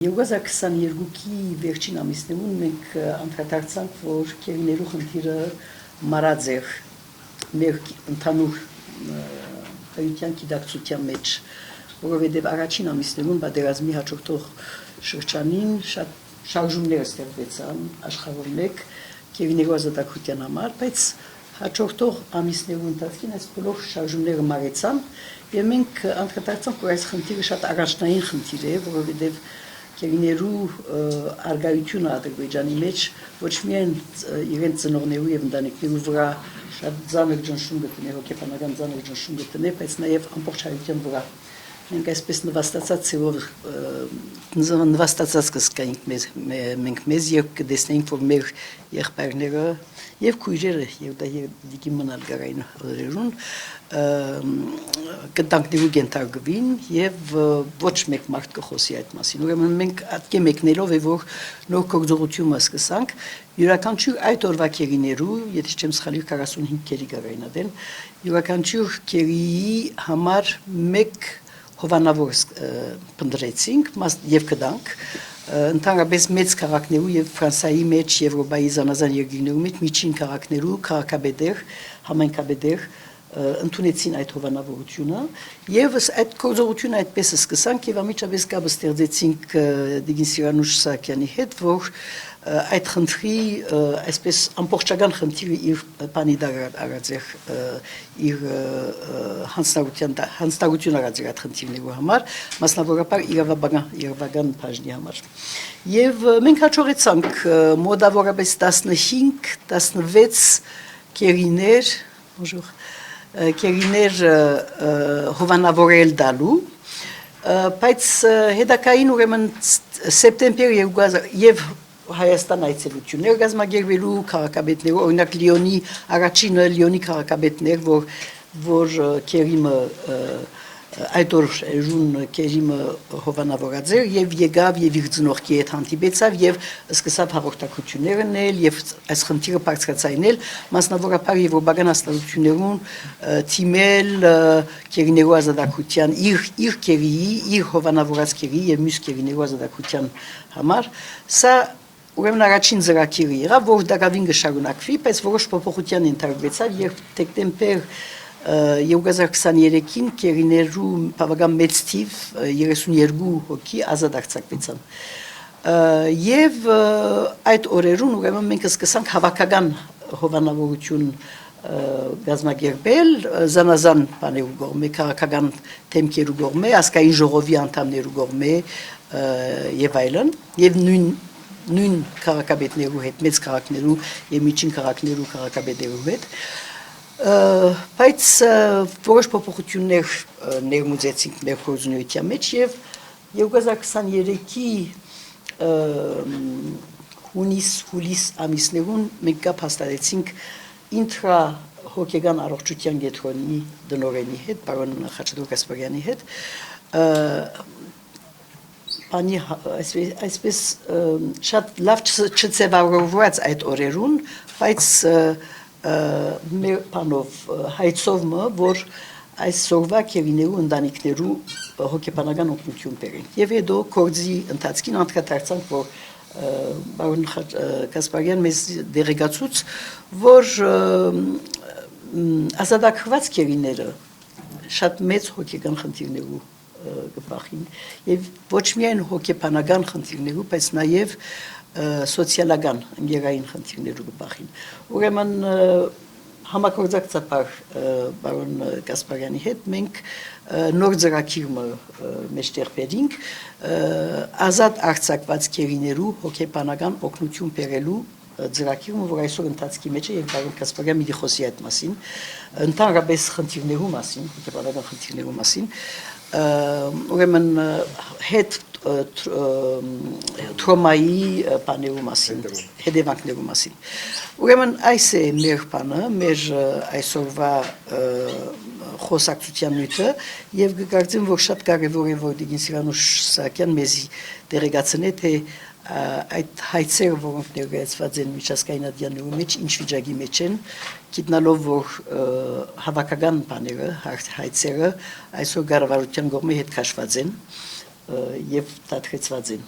2022-ի վերջին ամիսներում մենք անդրադարձանք, որ կերիներու խնդիրը մարած էր մեր ընդհանուր հայության գիտակցության մեջ, որովհետև առաջին ամիսներում պատերազմի հաջորդող շրջանին շատ շարժումներ ստեղծվեցան աշխարհում մեկ կերիներու ազատագրության համար, բայց հաջորդող ամիսներու ընթացքին այս բոլոր շարժումները մարեցան եւ մենք անդրադարձանք, որ այս խնդիրը շատ առաջնային խնդիր է, որովհետև կերիներու արգայությունը Ադրբեջանի մեջ ոչ միայն իրենց ծնողներու եւ ընտանիքներու վրա շատ ծանր ճնշում գտնել, հոգեբանական ծանր ճնշում գտնել, բայց նաեւ ամբողջ հայության վրա մենք այսպես նվաստացած կզգայինք մենք մեզ եւ կտեսնենք, որ մեր եղբայրները եւ քույրերը եւ դա դիգի մնալ գարային օրերուն կտանքներու գենթարգվին եւ ոչ մեկ մարդ կխոսի այդ մասին։ Ուրեմն մենք ատկե մեկնելով է որ նոր գործողությունը սկսանք յուրաքանչյուր այդ օրվա կերիներու, եթե չեմ սխալի 45 կերի գարայնադեն, յուրաքանչյուր կերիի համար մեկ հովանավոր փնտրեցինք եւ կդանք ընդհանրապես մեծ քաղաքներու եւ Ֆրանսիայի մեջ Եվրոպայի զանազան երկրներու մեջ միջին քաղաքներու քաղաքաբեդեր համայնքաբեդեր ընդունեցին այդ հովանավորությունը եւ այդ գործողությունը այդպես սկսանք եւ ամիջապես կապ ստեղծեցինք Դիգին Սիրանուշ Սահակյանի հետ, որ այդ խնդրի այսպես ամբողջական խնդիրը իր բանի դարած էր իր հանձնարարություն արած իր այդ խնդիրներու համար, մասնավորապես իրավաբան բաժնի համար։ Եվ մենք հաջողեցանք մոտավորապես 15-16 կերիներ հովանավորել դալու, բայց հետագային ուրեմն սեպտեմբեր եւ Հայաստան այցելություններ գազմագերվելու քաղաքաբեդներով, օրինակ Լիոնի առաջինը Լիոնի քաղաքաբեդներ, որ կերիմը այդ օրերուն կերիմը հովանավորած էր եւ եկավ եւ իր ծնողքի հետ հանդիպեցավ եւ սկսավ հաղորդակցություններ անել եւ այս խնդիրը բարձրացնել, մասնավորապես եվրոպական հաստատություններուն թիմել կերիներու ազատագրության իր կերիի, իր հովանավորած կերիի եւ մյուս կերիներու ազատագրության համար, սա ուրեմն առաջին ծրագիրը եղավ, որ դակավին կշարունակվի, բայց որոշ փոփոխության ենթարկվեցավ, երբ դեկտեմբեր 2023-ին կերիներու բավական մեծ թիվ 32 հոգի ազատ արձակվեցան։ Եվ այդ օրերուն ուրեմն մենք սկսանք հավաքական հովանավորություն գազմագերբել զանազան բաներու կողմէ, քաղաքական թեմքերու կողմէ, ազգային ժողովի անդամներու կողմէ եւ այլն, եւ նույն քաղաքաբեդներու հետ, մեծ քաղաքներու եւ միջին քաղաքներու քաղաքաբեդերու հետ, բայց որոշ փոփոխություններ ներմուծեցինք մեր գործունեության մեջ եւ 2023-ի հունիս ամիսներուն մենք կապ հաստատեցինք ինտրա հոգեգան առողջության կենտրոնի դնորենի հետ, պարոն Խաչատուր Կասպարյանի հետ, այսպես շատ լավ չձևավորված այդ օրերուն, բայց մեր բանով հայցովը, որ այսօրվա կերիներու ընտանիքներու հոգեբանական օգնություն բերեն։ Եվ հետո կորձի ընթացքին անդրադարձանք, որ պարոն Կասպարյան մեզ դերեկացուց, որ ազատագրված կերիները շատ մեծ հոգեգան խնդիրներու գբախին եւ ոչ միայն հոգեբանական խնդիրներու, բայց նաեւ սոցիալական ընկերային խնդիրներու գբախին։ Ուրեմն համագործակցաբար պարոն Կասպարյանի հետ մենք նոր ծրագիր մեջտեղ բերինք ազատ արձակված կերիներու հոգեբանական օգնություն բերելու ծրագիրը, որ այսօր ընթացքի մեջ է եւ պարոն Կասպարյան մի խոսի այդ մասին, ընդհանրապես խնդիրներու մասին, հոգեբանական խնդիրներու մասին, ուրեմն հետ թրոմայի բաներու մասին, հետևանքներու մասին։ Ուրեմն այս է մեր բանը, մեր այսօրվա խոսակցության նյութը եւ կգործեմ, որ շատ կարեւոր է, որ Դիգին Սիրանուշ Սահակյան մեզի դերեկացնե, թե այդ հայցերը, որոնք ներկայացված են միջազգային ադյաններու մեջ, ինչ վիճակի մեջ են, գիտնալով, որ հավաքական բաները, հայցերը այսօր կառավարության կողմէ հետ քաշված են, եւ դատկեցված են